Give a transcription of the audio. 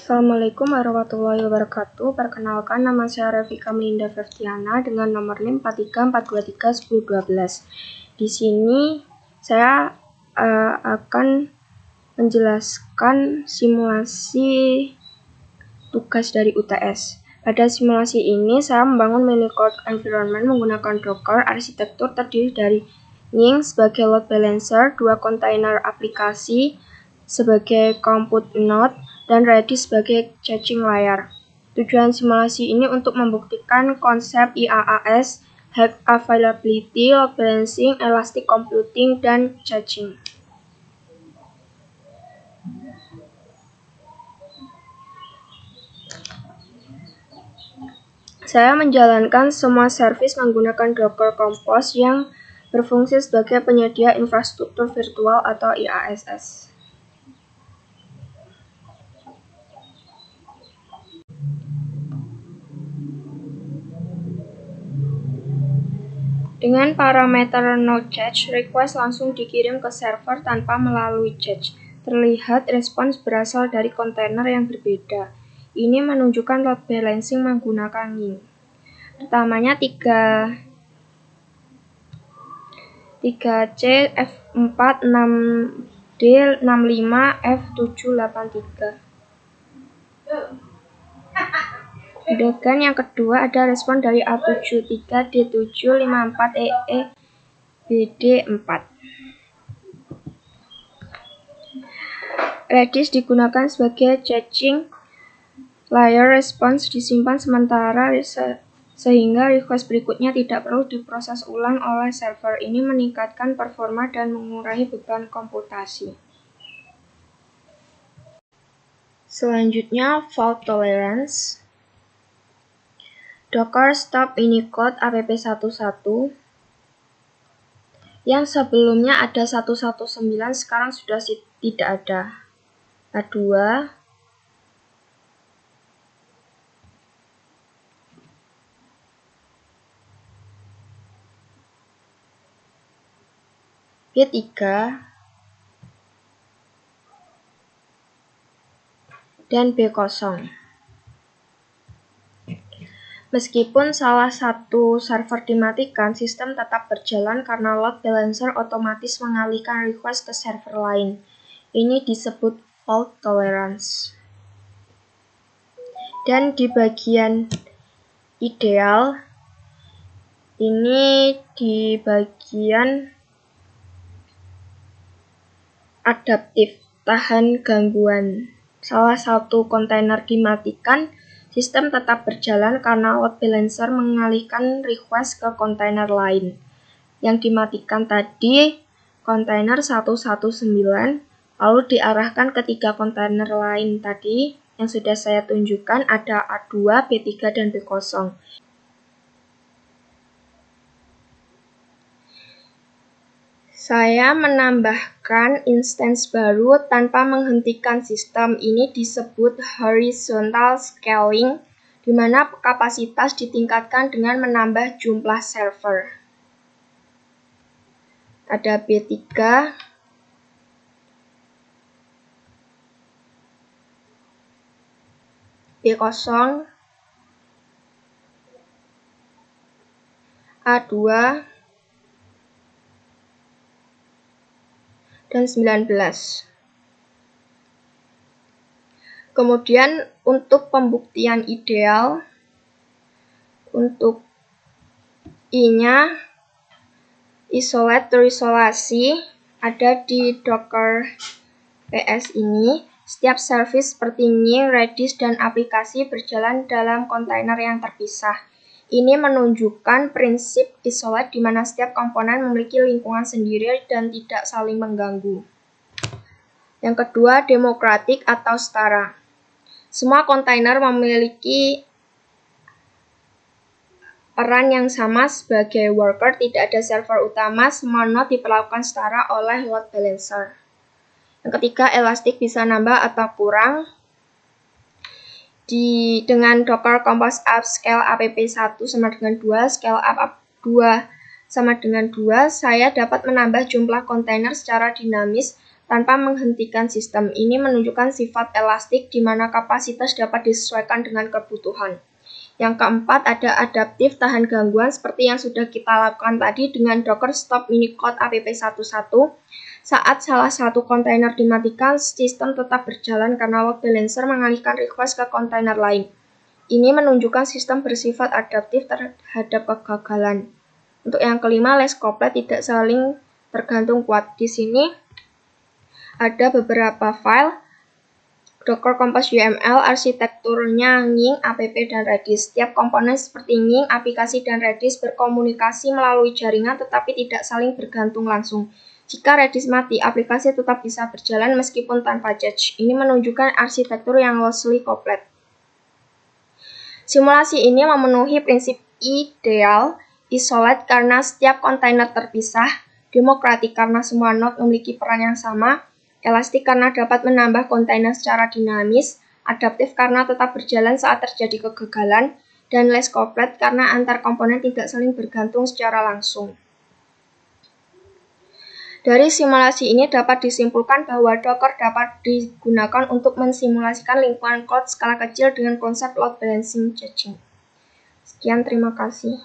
Assalamualaikum warahmatullahi wabarakatuh. Perkenalkan, nama saya Revika Melinda Fertiana dengan nomor NIM 434231012. Di sini saya akan menjelaskan simulasi tugas dari UTS. Pada simulasi ini, saya membangun mini cloud environment menggunakan Docker. Arsitektur terdiri dari Ning sebagai load balancer, 2 kontainer aplikasi sebagai compute node, dan Redis sebagai caching layer. Tujuan simulasi ini untuk membuktikan konsep IaaS, high availability, load balancing, elastic computing, dan caching. Saya menjalankan semua service menggunakan Docker Compose yang berfungsi sebagai penyedia infrastruktur virtual atau IaaS. Dengan parameter noCatch, request langsung dikirim ke server tanpa melalui cache. Terlihat respons berasal dari kontainer yang berbeda. Ini menunjukkan load balancing menggunakan Ning. Pertamanya 3C F4 6D 65 F783. Dan yang kedua ada respon dari A73 D754 EE BD4. Redis digunakan sebagai caching layer. Respons disimpan sementara sehingga request berikutnya tidak perlu diproses ulang oleh server. Ini meningkatkan performa dan mengurangi beban komputasi. Selanjutnya, fault tolerance. Docker stop Unicode app11 yang sebelumnya ada 119 sekarang sudah tidak ada. A2 B3 dan B0. Meskipun salah satu server dimatikan, sistem tetap berjalan karena load balancer otomatis mengalihkan request ke server lain. Ini disebut fault tolerance. Dan di bagian ideal, ini di bagian adaptif, tahan gangguan. Salah satu kontainer dimatikan, sistem tetap berjalan karena load balancer mengalihkan request ke kontainer lain. Yang dimatikan tadi kontainer 119, lalu diarahkan ke 3 kontainer lain tadi yang sudah saya tunjukkan, ada A2, B3, dan B0. Saya menambahkan instance baru tanpa menghentikan sistem. Ini disebut horizontal scaling, di mana kapasitas ditingkatkan dengan menambah jumlah server. Ada B3, B0, A2, dan 19. Kemudian untuk pembuktian ideal, untuk I-nya isolate terisolasi ada di Docker PS ini. Setiap service seperti Ning, Redis, dan aplikasi berjalan dalam kontainer yang terpisah. Ini menunjukkan prinsip isolate di mana setiap komponen memiliki lingkungan sendiri dan tidak saling mengganggu. Yang kedua, demokratik atau setara. Semua kontainer memiliki peran yang sama sebagai worker, tidak ada server utama, semua node diperlakukan setara oleh load balancer. Yang ketiga, elastik bisa nambah atau kurang. Dengan Docker Compose Up Scale app1 sama dengan 2, Scale Up 2 sama dengan 2, saya dapat menambah jumlah kontainer secara dinamis tanpa menghentikan sistem. Ini menunjukkan sifat elastik di mana kapasitas dapat disesuaikan dengan kebutuhan. Yang keempat, ada adaptif tahan gangguan seperti yang sudah kita lakukan tadi dengan Docker stop minicode app11. Saat salah satu kontainer dimatikan, sistem tetap berjalan karena load balancer mengalihkan request ke kontainer lain. Ini menunjukkan sistem bersifat adaptif terhadap kegagalan. Untuk yang kelima, less couplet tidak saling tergantung kuat. Di sini ada beberapa file Docker Compose YML, arsitekturnya Nying, app, dan Redis. Setiap komponen seperti Nying, aplikasi, dan Redis berkomunikasi melalui jaringan tetapi tidak saling bergantung langsung. Jika Redis mati, aplikasi tetap bisa berjalan meskipun tanpa cache. Ini menunjukkan arsitektur yang loosely coupled. Simulasi ini memenuhi prinsip ideal, isolate karena setiap kontainer terpisah, demokratik karena semua node memiliki peran yang sama, elastik karena dapat menambah kontainer secara dinamis, adaptif karena tetap berjalan saat terjadi kegagalan, dan less coupled karena antar komponen tidak saling bergantung secara langsung. Dari simulasi ini dapat disimpulkan bahwa Docker dapat digunakan untuk mensimulasikan lingkungan cloud skala kecil dengan konsep load balancing caching. Sekian, terima kasih.